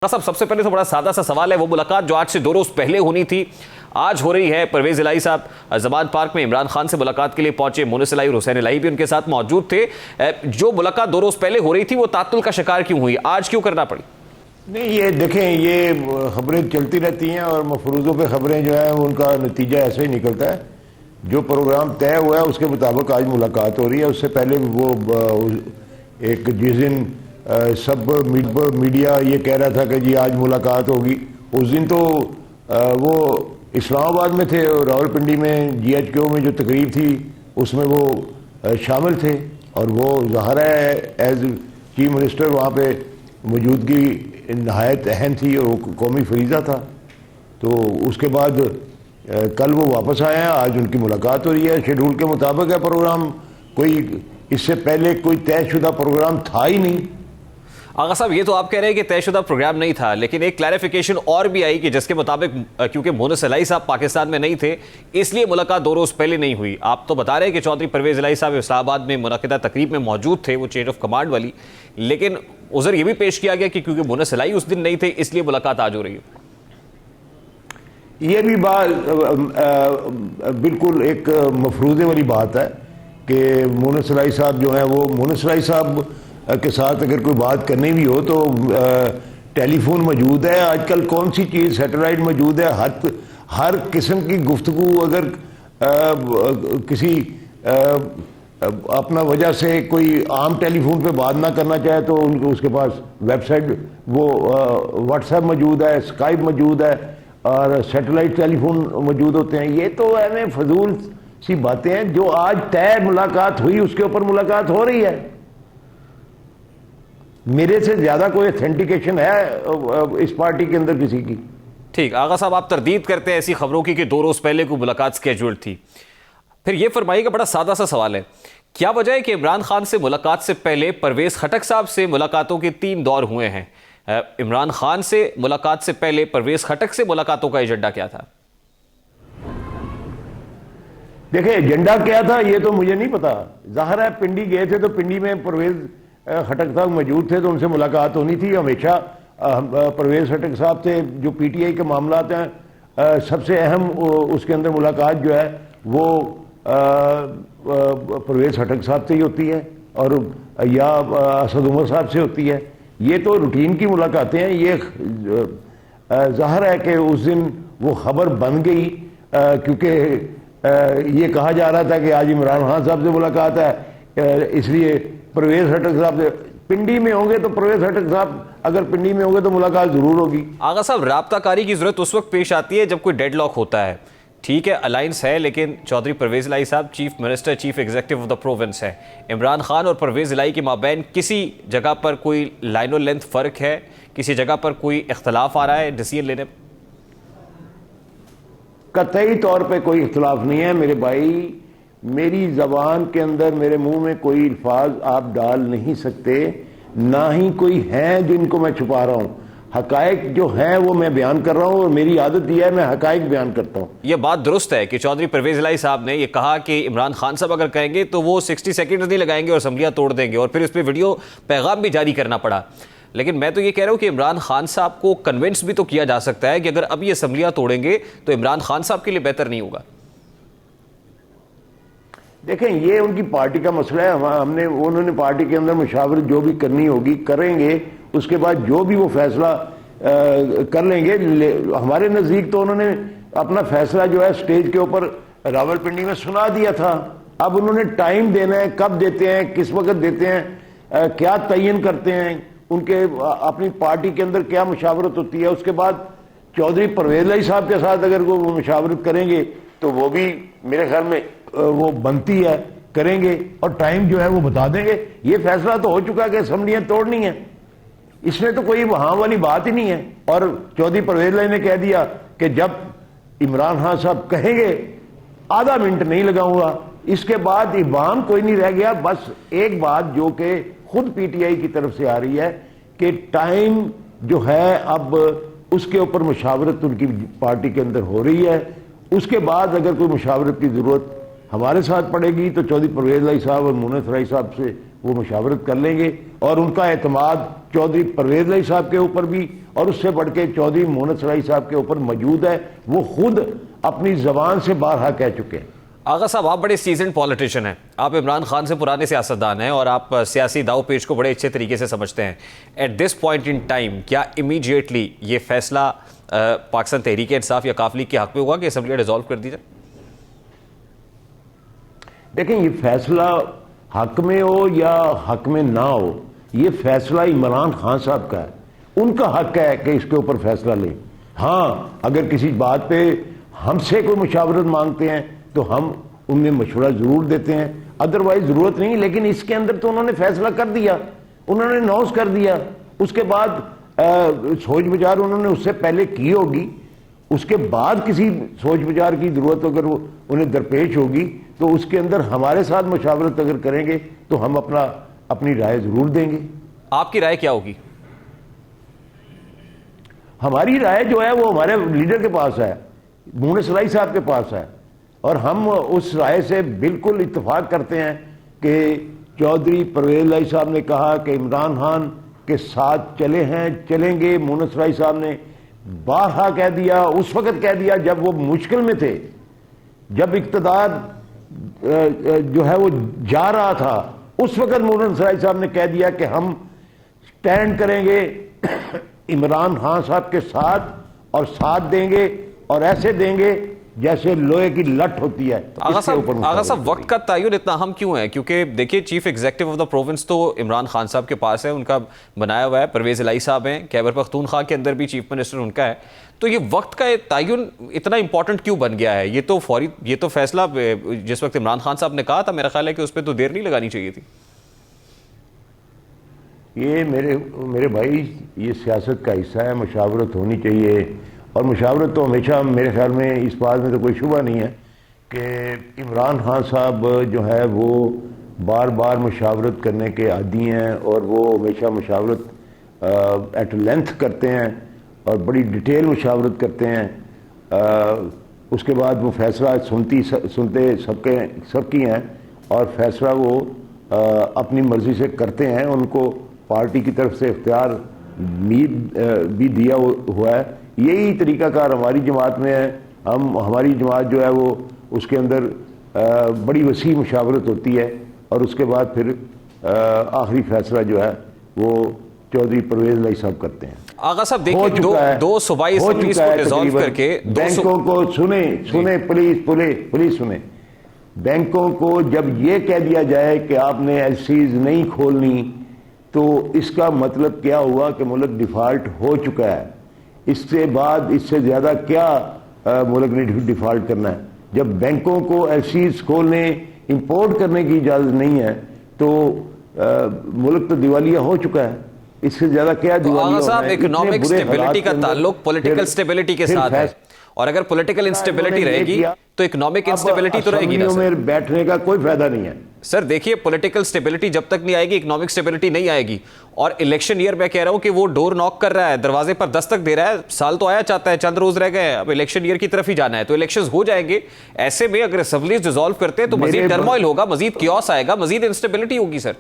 साहब, सबसे पहले तो बड़ा सादा सा सवाल है। वो मुलाकात जो आज से 2 रोज पहले होनी थी, आज हो रही है। परवेज इलाही साहब जमान पार्क में इमरान खान से मुलाकात के लिए पहुंचे। मोनिस इलाही और हुसैन इलाही भी उनके साथ मौजूद थे। जो मुलाकात 2 रोज पहले हो रही थी वो तात्तुल का शिकार क्यों हुई, आज क्यों करना पड़ी? नहीं, ये देखें, ये खबरें चलती रहती हैं और मफरूज़ों पे खबरें जो है उनका नतीजा ऐसे ही निकलता है। जो प्रोग्राम तय हुआ है उसके मुताबिक आज मुलाकात हो रही है। उससे पहले वो एक जिस दिन सब मीडिया ये कह रहा था कि जी आज मुलाकात होगी, उस दिन तो वो इस्लामाबाद में थे और रावलपिंडी में GHQ में जो तकरीब थी उसमें वो शामिल थे और वो ज़ाहिर है एज चीफ मिनिस्टर वहाँ पे मौजूदगी नहायत अहम थी और वो कौमी फरीज़ा था। तो उसके बाद कल वो वापस आए हैं, आज उनकी मुलाकात हो रही है। शेड्यूल के मुताबिक है प्रोग्राम, कोई इससे पहले कोई तयशुदा प्रोग्राम था ही नहीं। आगा साहब, ये तो आप कह रहे हैं कि तयशुदा प्रोग्राम नहीं था, लेकिन एक क्लैरिफिकेशन और भी आई कि जिसके मुताबिक क्योंकि मोनिस इलाही साहब पाकिस्तान में नहीं थे इसलिए मुलाकात 2 रोज पहले नहीं हुई। आप तो बता रहे हैं कि चौधरी परवेज इलाही साहब इस्लामाबाद में मुनक़िदा तकरीब में मौजूद थे, वो चेंज ऑफ कमांड वाली, लेकिन उधर ये भी पेश किया गया कि क्योंकि मोनिस इलाही उस दिन नहीं थे इसलिए मुलाकात आज हो रही है। ये भी बात बिल्कुल एक मफरूज़े वाली बात है कि मोनिस इलाही साहब जो हैं वो मोनिस इलाही साहब के साथ अगर कोई बात करनी भी हो तो टेलीफोन मौजूद है। आजकल कौन सी चीज़, सैटेलाइट मौजूद है। हर किस्म की गुफ्तगू अगर किसी अपना वजह से कोई आम टेलीफोन पे बात ना करना चाहे तो उनको उसके पास वेबसाइट वो व्हाट्सएप मौजूद है, स्काइप मौजूद है और सैटेलाइट टेलीफोन मौजूद होते हैं। ये तो हमें फजूल सी बातें हैं। जो आज तय मुलाकात हुई उसके ऊपर मुलाकात हो रही है। मेरे से ज्यादा कोई ऑथेंटिकेशन है इस पार्टी के अंदर किसी की? ठीक, आगा साहब आप तरदीद करते हैं ऐसी खबरों की कि 2 रोज पहले कोई मुलाकात स्केड्यूल्ड थी। फिर यह फरमाइएगा, बड़ा सादा सा सवाल है, क्या वजह है कि इमरान खान से मुलाकात से पहले परवेज खटक साहब से मुलाकातों के 3 दौर हुए हैं? इमरान खान से मुलाकात से पहले परवेज खटक से मुलाकातों का एजेंडा क्या था? देखिए, एजेंडा क्या था ये तो मुझे नहीं पता। जाहिर है पिंडी गए थे तो पिंडी में परवेज खटक साहब मौजूद थे तो उनसे मुलाकात होनी थी। हमेशा परवेज खटक साहब से जो PTI के मामला हैं सबसे अहम उसके अंदर मुलाकात जो है वो परवेज खटक साहब से ही होती है और या असद उमर साहब से होती है। ये तो रूटीन की मुलाकातें हैं। ये जाहिर है कि उस दिन वो खबर बन गई क्योंकि ये कहा जा रहा था कि आज इमरान खान साहब से मुलाकात है, इसलिए परवेज खटक साहब से पिंडी में होंगे तो परवेज खटक साहब अगर पिंडी में होंगे तो मुलाकात जरूर होगी। आगा साहब, राब्ताकारी की जरूरत उस वक्त पेश आती है जब कोई डेडलॉक होता है। ठीक है, अलायंस है, लेकिन चौधरी परवेज इलाही साहब chief minister, chief executive of the province है। इमरान खान और परवेज इलाही के माबैन किसी जगह पर कोई लाइनो लेंथ फर्क है, किसी जगह पर कोई इख्तलाफ आ रहा है डिसीजन लेने पर? कतई तौर पे कोई इख्तलाफ नहीं है मेरे भाई। मेरी जबान के अंदर, मेरे मुंह में कोई अल्फाज आप डाल नहीं सकते, ना ही कोई है जिनको मैं छुपा रहा हूं। हकायक जो है वो मैं बयान कर रहा हूं और मेरी आदत यह है मैं हकायक बयान करता हूं। यह बात दुरुस्त है कि चौधरी परवेज इलाही साहब ने यह कहा कि इमरान खान साहब अगर कहेंगे तो वो 60 सेकंड नहीं लगाएंगे और असम्बलियां तोड़ देंगे, और फिर इस पर वीडियो पैगाम भी जारी करना पड़ा। लेकिन मैं तो ये कह रहा हूं कि इमरान खान साहब को कन्विंस भी तो किया जा सकता है कि अगर अब ये असम्बलियां तोड़ेंगे तो इमरान खान साहब के लिए बेहतर नहीं होगा। देखें, ये उनकी पार्टी का मसला है। हमने उन्होंने पार्टी के अंदर मुशावरत जो भी करनी होगी करेंगे, उसके बाद जो भी वो फैसला कर लेंगे। हमारे नजदीक तो उन्होंने अपना फैसला जो है स्टेज के ऊपर रावलपिंडी में सुना दिया था। अब उन्होंने टाइम देना है, कब देते हैं, किस वक्त देते हैं, क्या तयन करते हैं, उनके अपनी पार्टी के अंदर क्या मुशावरत होती है। उसके बाद चौधरी परवेज इलाही साहब के साथ अगर वो मुशावरत करेंगे तो वो भी मेरे ख्याल में वो बनती है, करेंगे और टाइम जो है वो बता देंगे। ये फैसला तो हो चुका है कि असम्बलियां तोड़नी है, इसमें तो कोई वहां वाली बात ही नहीं है। और चौधरी परवेज इलाही ने कह दिया कि जब इमरान खान साहब कहेंगे आधा मिनट नहीं लगाऊंगा। इसके बाद इबाम कोई नहीं रह गया। बस एक बात जो कि खुद PTI की तरफ से आ रही है कि टाइम जो है अब उसके ऊपर मुशावरत उनकी पार्टी के अंदर हो रही है। उसके बाद अगर कोई मुशावरत की जरूरत हमारे साथ पड़ेगी तो चौधरी परवेज इलाही साहब और मोनिस इलाही साहब से वो मुशावरत कर लेंगे। और उनका एतमाद चौधरी परवेज लाई साहब के ऊपर भी और उससे बढ़ के चौधरी मोहम्मद सलाई साहब के ऊपर मौजूद है। वो खुद अपनी जबान से बारहा कह चुके हैं। आगा साहब, आप बड़े सीजन पॉलिटिशियन हैं, आप इमरान खान से पुराने सियासतदान हैं और आप सियासी दाव पेच को बड़े अच्छे तरीके से समझते हैं। At this point in time क्या इमीडिएटली ये फैसला पाकिस्तान तहरीक इंसाफ या काफ लीग के हक में होगा कि असेंबली डिसॉल्व कर दी जाए? देखें, ये फैसला हक में हो या हक में ना हो, ये फैसला इमरान खान साहब का है। उनका हक है कि इसके ऊपर फैसला लें। हाँ, अगर किसी बात पे हमसे कोई मुशावरत मांगते हैं तो हम उन्हें मशवरा जरूर देते हैं, अदरवाइज जरूरत नहीं। लेकिन इसके अंदर तो उन्होंने फैसला कर दिया, उन्होंने अनाउंस कर दिया। उसके बाद सोच विचार उन्होंने उससे पहले की होगी, उसके बाद किसी सोच विचार की जरूरत अगर वो उन्हें दरपेश होगी तो उसके अंदर हमारे साथ मुशावरत अगर करेंगे तो हम अपनी राय जरूर देंगे। आपकी राय क्या होगी? हमारी राय जो है वो हमारे लीडर के पास है, मोहम्मद सलाई साहब के पास है, और हम उस राय से बिल्कुल इत्तेफाक करते हैं कि चौधरी परवेज लाई साहब ने कहा कि इमरान खान के साथ चले हैं, चलेंगे। मोहम्मद सलाई साहब ने बारहा कह दिया, उस वक्त कह दिया जब वो मुश्किल में थे, जब इक्तदार जो है वो जा रहा था, उस वक्त मोहम्मद सलाई साहब ने कह दिया कि हम स्टैंड करेंगे इमरान खान साहब के साथ और साथ देंगे और ऐसे देंगे जैसे लोहे की लट होती है। आगा साहब, वक्त का तयन इतना अहम क्यों है? क्योंकि देखिए, chief executive of the province तो इमरान खान साहब के पास है, उनका बनाया हुआ है। परवेज इलाही साहब हैं, खैबर पख्तूनख्वा के अंदर भी चीफ मिनिस्टर उनका है। तो ये वक्त का तयन इतना इंपॉर्टेंट क्यों बन गया है? ये तो फैसला जिस वक्त इमरान खान साहब ने कहा था, मेरा ख्याल है कि उस पर तो देर नहीं लगानी चाहिए थी। ये मेरे भाई, ये सियासत का हिस्सा है, मुशावरत होनी चाहिए। और मुशावरत तो हमेशा, मेरे ख्याल में इस बात में तो कोई शुबा नहीं है कि इमरान खान साहब जो है वो बार बार मुशावरत करने के आदी हैं और वो हमेशा मुशावरत एट लेंथ करते हैं और बड़ी डिटेल मुशावरत करते हैं। उसके बाद वो फैसला सुनते सबकी हैं और फैसला वो अपनी मर्जी से करते हैं। उनको पार्टी की तरफ से इख्तियार भी दिया हुआ है। यही तरीकाकार हमारी जमात में है। हमारी जमात जो है वो उसके अंदर बड़ी वसी मुशावरत होती है और उसके बाद फिर आखिरी फैसला जो है वो चौधरी परवेज लाई साहब करते हैं। आगा साहब, देखिए, दो सूबाई असेंबलीज को डिसॉल्व करके बैंकों को सुने पुलिस सुने, बैंकों को जब ये कह दिया जाए कि आपने एलसीज नहीं खोलनी, तो इसका मतलब क्या हुआ कि मुल्क डिफॉल्ट हो चुका है। इससे बाद इससे ज्यादा क्या मुल्क ने डिफॉल्ट करना है? जब बैंकों को एलसीज खोलने, इंपोर्ट करने की इजाजत नहीं है तो मुल्क तो दिवालिया हो चुका है। इससे ज्यादा क्या दिवालिया होना है? इकोनॉमिक स्टेबिलिटी का ताल्लुक पॉलिटिकल स्टेबिलिटी के साथ है, और अगर पॉलिटिकल इंस्टेबिलिटी रहेगी तो इकोनॉमिक इंस्टेबिलिटी तो रहेगी ना सर। बैठने का कोई फायदा नहीं है सर। देखिए, पॉलिटिकल स्टेबिलिटी जब तक नहीं आएगी, इकोनॉमिक स्टेबिलिटी नहीं आएगी। और इलेक्शन ईयर मैं कह रहा हूं कि वो डोर नॉक कर रहा है, दरवाजे पर दस्तक दे रहा है। साल तो आया चाहता है, चंद रोज रह गए, अब इलेक्शन ईयर की तरफ ही जाना है, तो इलेक्शंस हो जाएंगे। ऐसे में अगर असेंबलीज डिसॉल्व करते हैं तो मजीद टर्मोइल होगा, मजीद कियोस आएगा, मजीद इंस्टेबिलिटी होगी सर।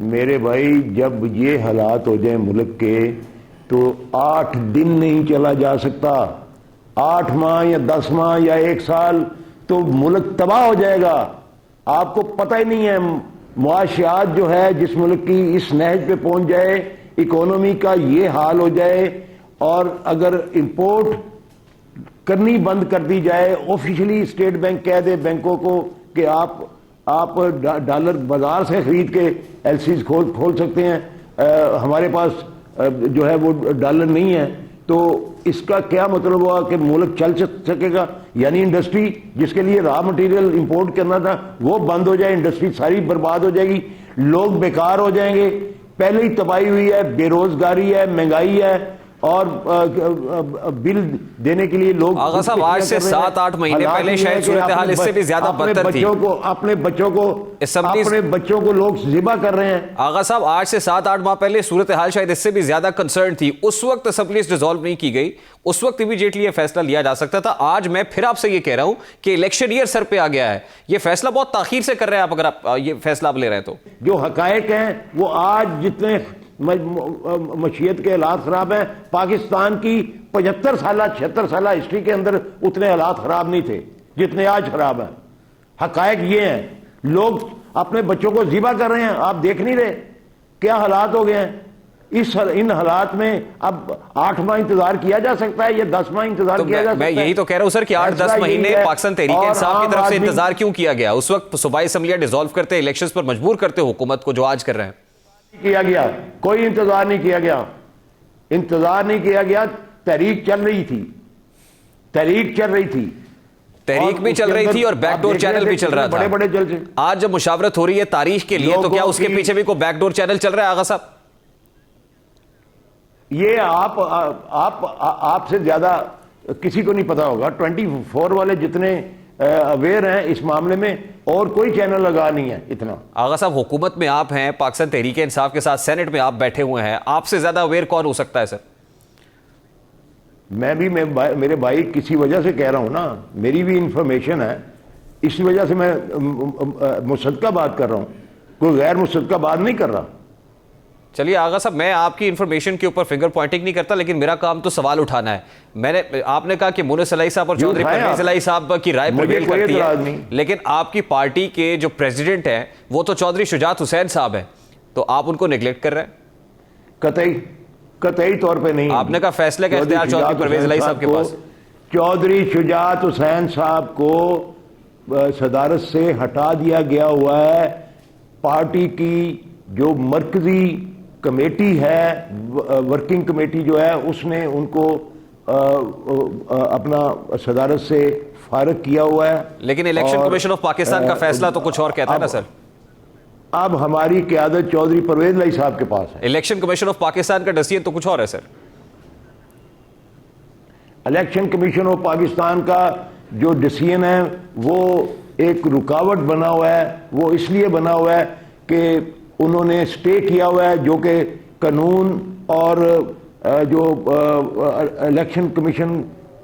मेरे भाई, जब ये हालात हो जाए मुल्क के तो 8 दिन नहीं चला जा सकता। 8 माह या 10 माह या 1 साल तो मुल्क तबाह हो जाएगा। आपको पता ही नहीं है, मुआशियात जो है जिस मुल्क की इस नहज पे पहुंच जाए, इकोनॉमी का ये हाल हो जाए, और अगर इंपोर्ट करनी बंद कर दी जाए, ऑफिशियली स्टेट बैंक कह दे बैंकों को कि आप डॉलर बाजार से खरीद के एलसीज खोल सकते हैं, हमारे पास जो है वो डॉलर नहीं है, तो इसका क्या मतलब हुआ कि मुल्क चल सकेगा? यानी इंडस्ट्री जिसके लिए रॉ मटेरियल इंपोर्ट करना था वो बंद हो जाए, इंडस्ट्री सारी बर्बाद हो जाएगी, लोग बेकार हो जाएंगे। पहले ही तबाही हुई है, बेरोजगारी है, महंगाई है, और बिल देने के लिए लोग आगा साहब, आज से 7-8 महीने पहले शायद सूरत हाल इससे भी ज्यादा बदतर थी। अपने बच्चों को लोग जिबा कर रहे हैं। आगा साहब, आज से 7-8 माह पहले सूरत हाल शायद इससे भी ज्यादा कंसर्न थी। उस वक्त असेंबलीज डिसॉल्व नहीं की गई, उस वक्त इमीडिएटली ये फैसला लिया जा सकता था। आज मैं फिर आपसे ये कह रहा हूं कि इलेक्शन ईयर सर पे आ गया है, ये फैसला बहुत ताखीर से कर रहे हैं आप, अगर आप ये फैसला आप ले रहे हैं तो। जो हकायक हैं वो आज जितने मशीयत के हालात खराब हैं, पाकिस्तान की 75 साल 76 साल हिस्ट्री के अंदर उतने हालात खराब नहीं थे जितने आज खराब हैं। हकायक ये हैं, लोग अपने बच्चों को ज़िबा कर रहे हैं, आप देख नहीं रहे क्या हालात हो गए हैं। इन हालात में अब 8 माह इंतजार किया जा सकता है या 10 माह इंतजार किया जा सकता है? मैं यही तो कह रहा हूं सर कि 8-10 महीने पाकिस्तान तहरीक-ए-इंसाफ की तरफ से इंतजार क्यों किया गया? उस वक्त सूबाई असेंबलियां डिसॉल्व करते, इलेक्शंस पर मजबूर करते हुकूमत को, जो आज कर रहे हैं। किया गया, कोई इंतजार नहीं किया गया, इंतजार नहीं किया गया। तहरीक चल रही थी, तहरीक भी चल रही थी और बैकडोर चैनल भी चल रहा था। बड़े जलसे। आज जब मुशावरत हो रही है तारीख के लिए, तो क्या उसके पीछे भी कोई बैकडोर चैनल चल रहा है आगा साहब? ये आपसे ज्यादा किसी को नहीं पता होगा। 24 वाले जितने अवेयर हैं इस मामले में, और कोई चैनल लगा नहीं है इतना। आगा साहब, हुकूमत में आप हैं, पाकिस्तान तहरीक इंसाफ के साथ सेनेट में आप बैठे हुए हैं, आपसे ज्यादा अवेयर कौन हो सकता है सर? मेरे भाई किसी वजह से कह रहा हूं ना, मेरी भी इंफॉर्मेशन है, इसी वजह से मैं मुसद्दका बात कर रहा हूं, कोई गैर मुसद्दका बात नहीं कर रहा। चलिए आगा साहब, मैं आपकी इंफॉर्मेशन के ऊपर फिंगर पॉइंटिंग नहीं करता, लेकिन मेरा काम तो सवाल उठाना है। आपने कहा कि मुनस अलाई साहब और चौधरी परवेज अलाई साहब की राय प्रिवेल करती है, लेकिन आपकी पार्टी के जो प्रेसिडेंट हैं वो तो चौधरी शुजात हुसैन साहब हैं, तो आप उनको नेग्लेक्ट कर रहे हैं? कतई तौर पे नहीं। आपने कहा फैसले का इख्तियार चौधरी परवेज अलाई साहब के पास। चौधरी शुजात हुसैन साहब को सदारत से हटा दिया गया हुआ है। पार्टी की जो मरकजी कमेटी है, वर्किंग कमेटी जो है, उसने उनको अपना सदारत से फारिग किया हुआ है। लेकिन इलेक्शन कमीशन ऑफ पाकिस्तान का फैसला तो कुछ और कहता है ना सर। अब हमारी क़यादत चौधरी परवेज अलाई साहब के पास है। इलेक्शन कमीशन ऑफ पाकिस्तान का डिसीजन तो कुछ और है sir. Election commission of Pakistan का जो डिसीजन है वो एक रुकावट बना हुआ है। वो इसलिए बना हुआ है कि उन्होंने स्टे किया हुआ है, जो कि कानून और जो इलेक्शन कमीशन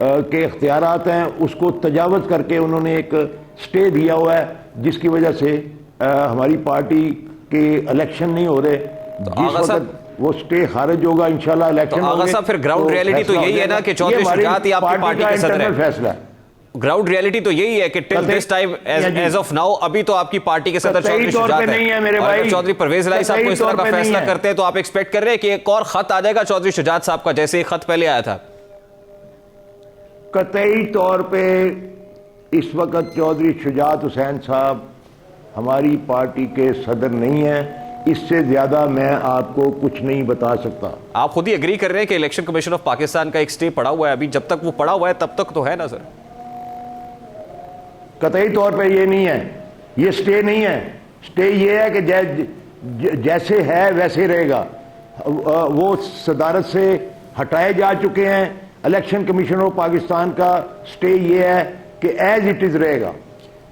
के इख्तियारात हैं उसको तजावज़ करके उन्होंने एक स्टे दिया हुआ है, जिसकी वजह से हमारी पार्टी के इलेक्शन नहीं हो रहे। जिस वक्त वो स्टे खारिज होगा इंशाल्लाह इलेक्शन होंगे। फिर ग्राउंड रियलिटी तो यही है ना कि चौधरी शुजात ही आपकी पार्टी के सदर हैं। फैसला है, ग्राउंड रियलिटी तो यही है कि till this time as of now अभी तो आपकी पार्टी के सदर चौधरी शुजात है। और चौधरी परवेज अलाई साहब को इस तरह का फैसला करते हैं तो आप एक्सपेक्ट कर रहे हैं कि एक और खत आ जाएगा चौधरी शुजात साहब का, जैसे एक खत पहले आया था? कतई तौर पे इस वक्त चौधरी शुजात हुसैन साहब हमारी पार्टी के सदर नहीं है। इससे ज्यादा मैं आपको कुछ नहीं बता सकता। आप खुद ही एग्री कर रहे हैं कि इलेक्शन कमीशन ऑफ पाकिस्तान का एक स्टे पड़ा हुआ है, अभी जब तक वो पड़ा हुआ है तब तक तो है ना सर? कतई तौर पे ये नहीं है, ये स्टे नहीं है। स्टे ये है कि जैसे है वैसे रहेगा। वो सदारत से हटाए जा चुके हैं। इलेक्शन कमीशन ऑफ पाकिस्तान का स्टे ये है कि एज इट इज रहेगा।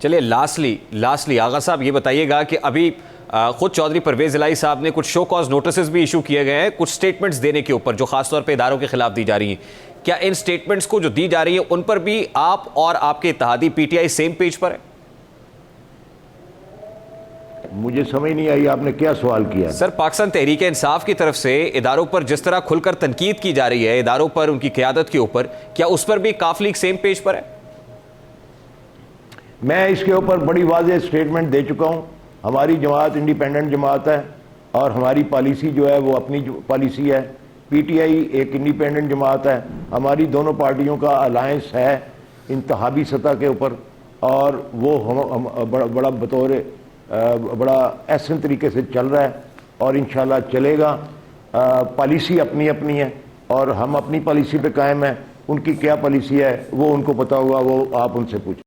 चलिए लास्टली आगा साहब ये बताइएगा कि अभी खुद चौधरी परवेज अलाई साहब ने कुछ शो कॉज नोटिस भी इशू किए गए हैं कुछ स्टेटमेंट्स देने के ऊपर, जो खासतौर पे इदारों के खिलाफ दी जा रही हैं। क्या इन स्टेटमेंट्स को जो दी जा रही है उन पर भी आप और आपके इत्तेहादी पीटीआई सेम पेज पर है? मुझे समझ नहीं आई आपने क्या सवाल किया। सर, पाकिस्तान तहरीक इंसाफ की तरफ से इदारों पर जिस तरह खुलकर तनकीद की जा रही है, इदारों पर उनकी क़यादत के ऊपर, क्या उस पर भी काफ लीग सेम पेज पर है? मैं इसके ऊपर बड़ी वाज़ेह स्टेटमेंट दे चुका हूं। हमारी जमात इंडिपेंडेंट जमात है और हमारी पॉलिसी जो है वो अपनी पॉलिसी है। पीटीआई एक इंडिपेंडेंट जमात है। हमारी दोनों पार्टियों का अलायंस है इंतहाबी सतह के ऊपर, और वो बड़ा बतौर बड़ा एहसन तरीके से चल रहा है और इंशाल्लाह चलेगा। पॉलिसी अपनी अपनी है और हम अपनी पॉलिसी पे कायम हैं। उनकी क्या पॉलिसी है वो उनको पता होगा, वो आप उनसे पूछें।